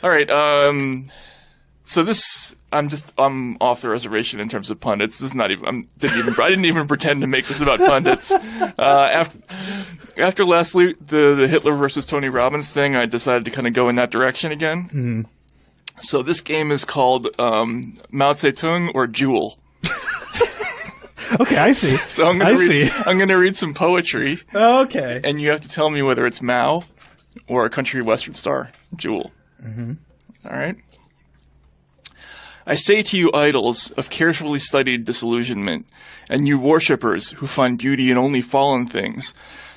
All right. So this, I'm off the reservation in terms of pundits. This is not even, I didn't even pretend to make this about pundits. After lastly, the Hitler versus Tony Robbins thing, I decided to kind of go in that direction again. Mm-hmm. So this game is called Mao Tse-tung or Jewel. Okay, I see. So I'm going to read some poetry. Okay. And you have to tell me whether it's Mao or a country western star, Jewel. Mm-hmm. All right. I say to you idols of carefully studied disillusionment, and you worshippers who find beauty in only fallen things,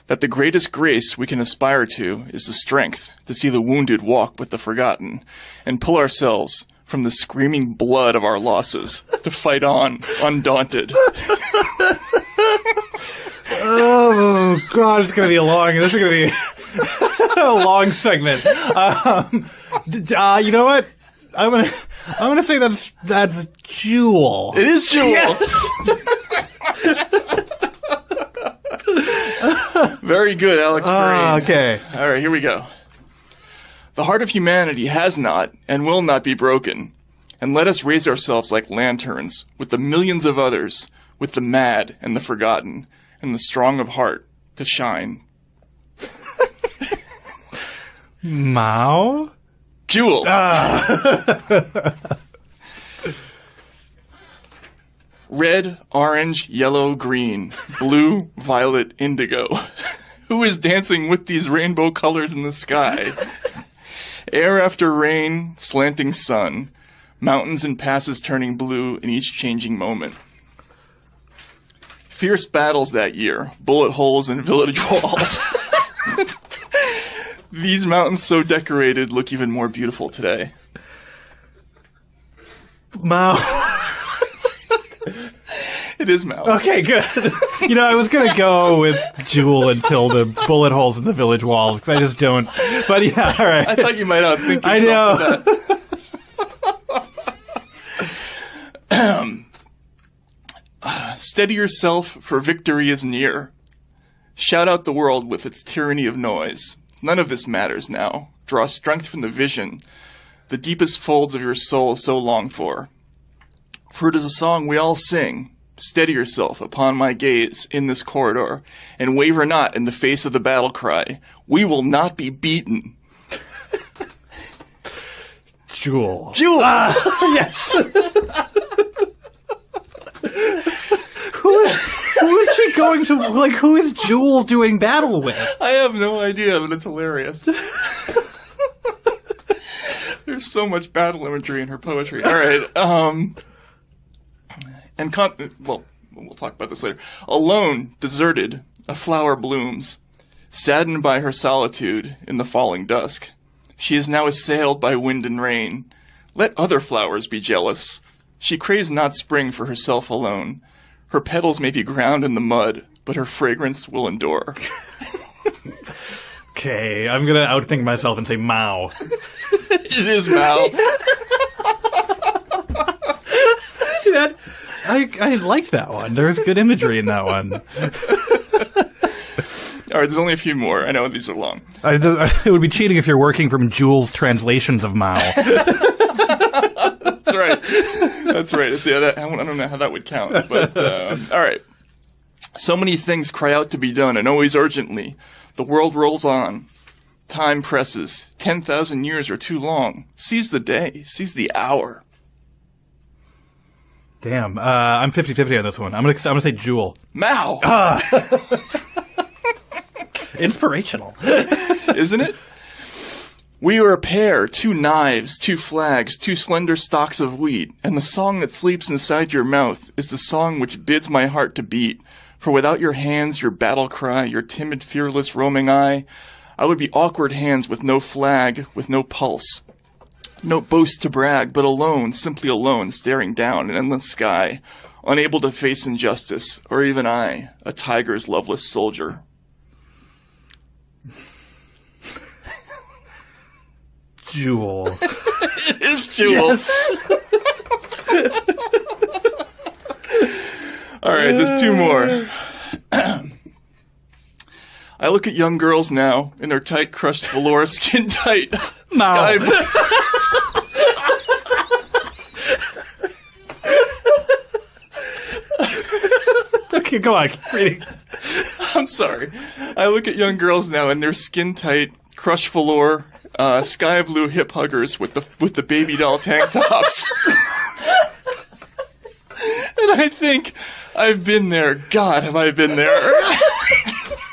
that the greatest grace we can aspire to is the strength to see the wounded walk with the forgotten, and pull ourselves from the screaming blood of our losses to fight on, undaunted. Oh, God, this is going to be a long segment. You know what? I'm gonna say that's Jewel. It is Jewel. Yes. Very good, Alex Pareene. Okay. All right, here we go. The heart of humanity has not and will not be broken. And let us raise ourselves like lanterns with the millions of others, with the mad and the forgotten, and the strong of heart to shine. Mao? Jewel. Red, orange, yellow, green, blue, violet, indigo. Who is dancing with these rainbow colors in the sky? Air after rain, slanting sun, mountains and passes turning blue in each changing moment. Fierce battles that year, bullet holes and village walls. These mountains so decorated look even more beautiful today. Mao. It is Mao. Okay, good. You know, I was going to go with Jewel until the bullet holes in the village walls, because I just don't. But yeah, all right. I thought you might outthink yourself. I know. Steady yourself, for victory is near. Shout out the world with its tyranny of noise. None of this matters now. Draw strength from the vision, the deepest folds of your soul so long for. For it is a song we all sing. Steady yourself upon my gaze in this corridor, and waver not in the face of the battle cry. We will not be beaten. Jewel. Jewel! Yes! Who is she going to, like, who is Jewel doing battle with? I have no idea, but it's hilarious. There's so much battle imagery in her poetry. All right, well, we'll talk about this later. Alone, deserted, a flower blooms, saddened by her solitude in the falling dusk. She is now assailed by wind and rain. Let other flowers be jealous. She craves not spring for herself alone. Her petals may be ground in the mud, but her fragrance will endure. Okay, I'm gonna outthink myself and say Mao. It is Mao. I liked that one. There's good imagery in that one. All right, there's only a few more. I know these are long. It would be cheating if you're working from Jewel's translations of Mao. That's right. That's right. I don't know how that would count. But, all right. So many things cry out to be done, and always urgently. The world rolls on. Time presses. 10,000 years are too long. Seize the day. Seize the hour. Damn. I'm 50-50 on this one. I'm gonna say Jewel. Mao! Inspirational. Isn't it? We are a pair, 2 knives, 2 flags, 2 slender stalks of wheat, and the song that sleeps inside your mouth is the song which bids my heart to beat. For without your hands, your battle cry, your timid, fearless, roaming eye, I would be awkward hands with no flag, with no pulse. No boast to brag, but alone, simply alone, staring down an endless sky, unable to face injustice, or even I, a tiger's loveless soldier. Jewel. It is Jewel. Yes. All right, just 2 more. I look at young girls now in their tight, crushed velour skin tight. Mao. Okay, come on, keep reading. I'm sorry. I look at young girls now and they're skin tight, crush velour, sky blue hip huggers with the baby doll tank tops. And I think I've been there. God, have I been there?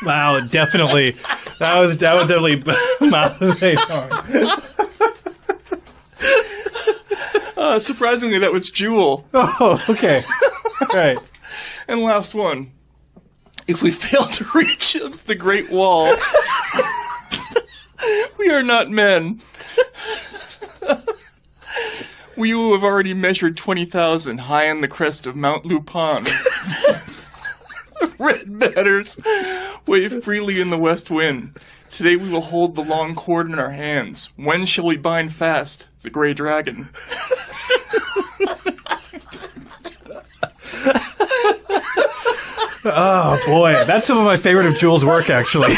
Wow, definitely. That was definitely Mao Tse-tung. Surprisingly, that was Jewel. Oh, okay. All right. And last one. If we fail to reach the Great Wall, we are not men. We who have already measured 20,000 high on the crest of Mount Lupin. Red banners wave freely in the west wind. Today we will hold the long cord in our hands. When shall we bind fast the gray dragon? Oh, boy. That's some of my favorite of Jules' work, actually.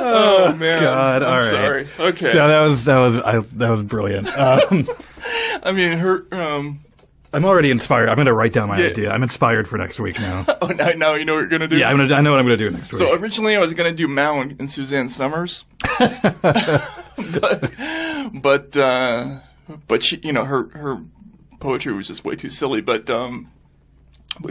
Oh, man. God, I'm all right. sorry. Okay. No, that was brilliant. I mean, her... I'm already inspired. I'm going to write down my idea. I'm inspired for next week now. Oh, now you know what you're going to do? Yeah, I know what I'm going to do next week. So originally I was going to do Mao and Suzanne Summers. but she, her poetry was just way too silly. But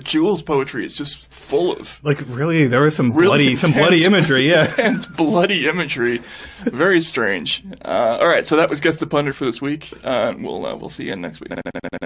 Jules' poetry is just full of like really, there was some really bloody imagery. Yeah, intense bloody imagery. Very strange. All right, so that was Guess the Pundit for this week. We'll see you next week.